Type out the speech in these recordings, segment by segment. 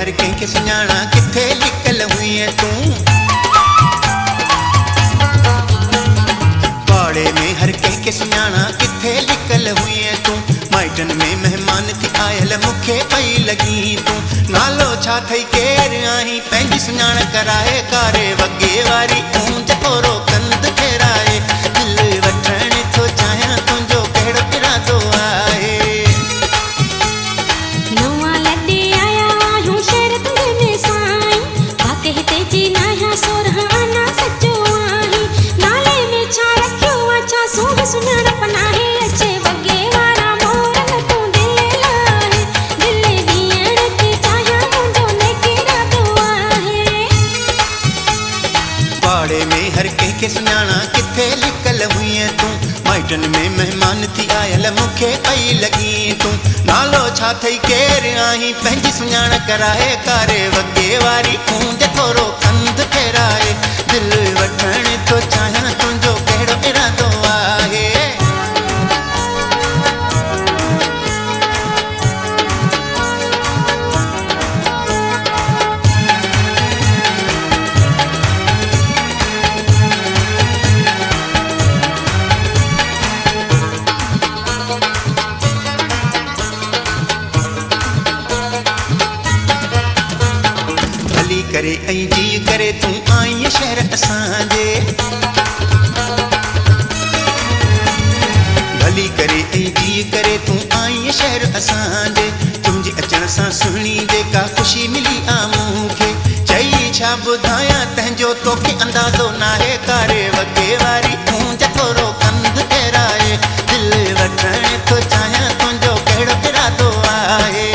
हर कंहिंखे सुञाणा किथे लिकल हुई तूं। पाड़े में हर कंहिंखे सुञाणा किथे लिकल हुई तूं। माइटनि में महिमान थी आयल मूंखे पई लॻी तूं। नालो छा अथई केरु आहीं पंहिंजी सुञाण कराए कारे वॻे वारी ऊंज थोरो कंध फेराए। दिलि वठण थो चाहियां तुंहिंजो कहिड़ो इरादो आहे। पाड़े में हर कंहिंखे सुञाणा किथे लिकल हुई तूं। माइटनि में महिमान थी आयल मूंखे पई लॻी तूं। नालो छा अथई केरु आहीं पंहिंजी सुञाण कराए कारे वॻे वारी ऊंज थोरो कंध फेराए। दिलि वठण थो चाहियां तुंहिंजो कहिड़ो इरादो आहे। करे ऐं जी करे तूं आई शहर असांजे। भली करे ऐं जी करे तूं आई शहर असांजे। तुंहिंजे अचण सां सुहिणी जेका ख़ुशी मिली आ मूंखे चई छा ॿुधायां तंहिंजो तोखे अंदाज़ो नाहे। कारे वॻे वारी ऊंज थोरो कंध फेराए। दिलि वठण थो चाहियां तुंहिंजो कहिड़ो इरादो आहे।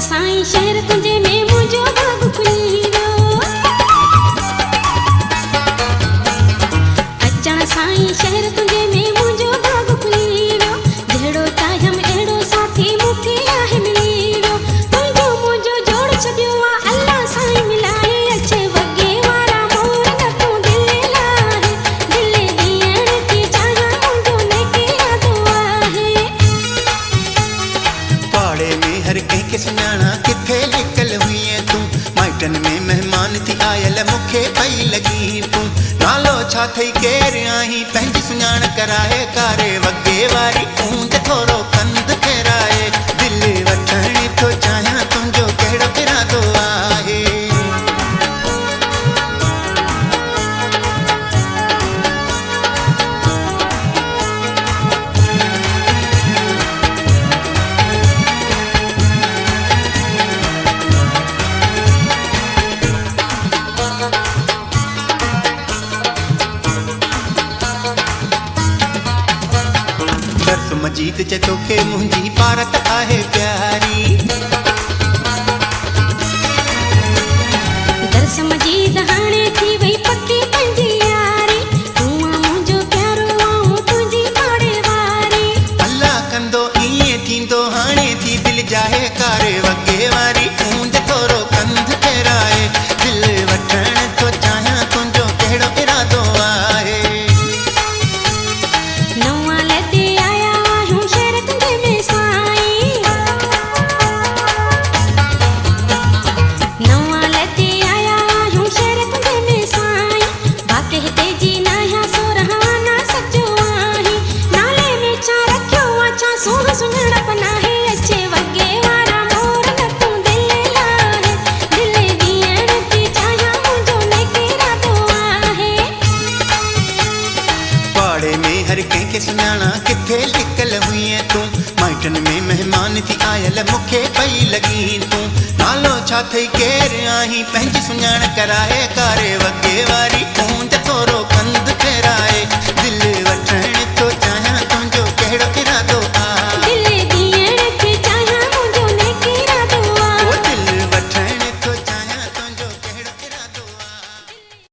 साईं शहर तुंहिंजे में मुंहिंजो बाग खुली वियो। अचण साईं शहर तुंहिंजे में मुंहिंजो बाग खुली वियो। जहिड़ो चाहियमि अहिड़ो साथी मूंखे आहे मिली वियो। तुंहिंजो मुंहिंजो जोड़ छॾियो आहे अल्लाह साईं मिलाए। अचे वॻे वारा मोर न तूं दिलि लाहे। दिलि ॾियण थी चाहियां मुंहिंजो नेक इरादो आहे। पाड़े में हर कंहिंखे सुञाणा किथे लिकल हुई तूं। माइटनि में महिमान थी आयल मूंखे पई लॻी तूं। नालो छा अथई केरु आहीं पंहिंजी सुञाण कराए। कारे वॻे वारी ऊंज थोरो कंध फेराए। दिलि वठण थो चाहियां तुंहिंजो कहिड़ो इरादो आहे। मजीद च तोखे मुंहिंजी पारत आहे प्यारी। दर्स मजीद हाणे थी वई पकी पंहिंजी यारी। तूं मुंहिंजो प्यारो आऊं तुंहिंजी पाड़े वारी। अल्लाह कंदो ईअं थींदो हाणे थी दिलि जाहे। कारे वॻे वारी ऊंज थोरो कंध फेराए। दिलि वठण थो चाहियां तुंहिंजो कहिड़ो इरादो आहे। नवां लॾे आया आहियूं शहर तुंहिंजे में साईं। आयल मूंखे पई लॻी तूं नालो छा अथई केरु आहीं पंहिंजी सुञाण कराए कारे वगे वारी गूंज थोरो कंद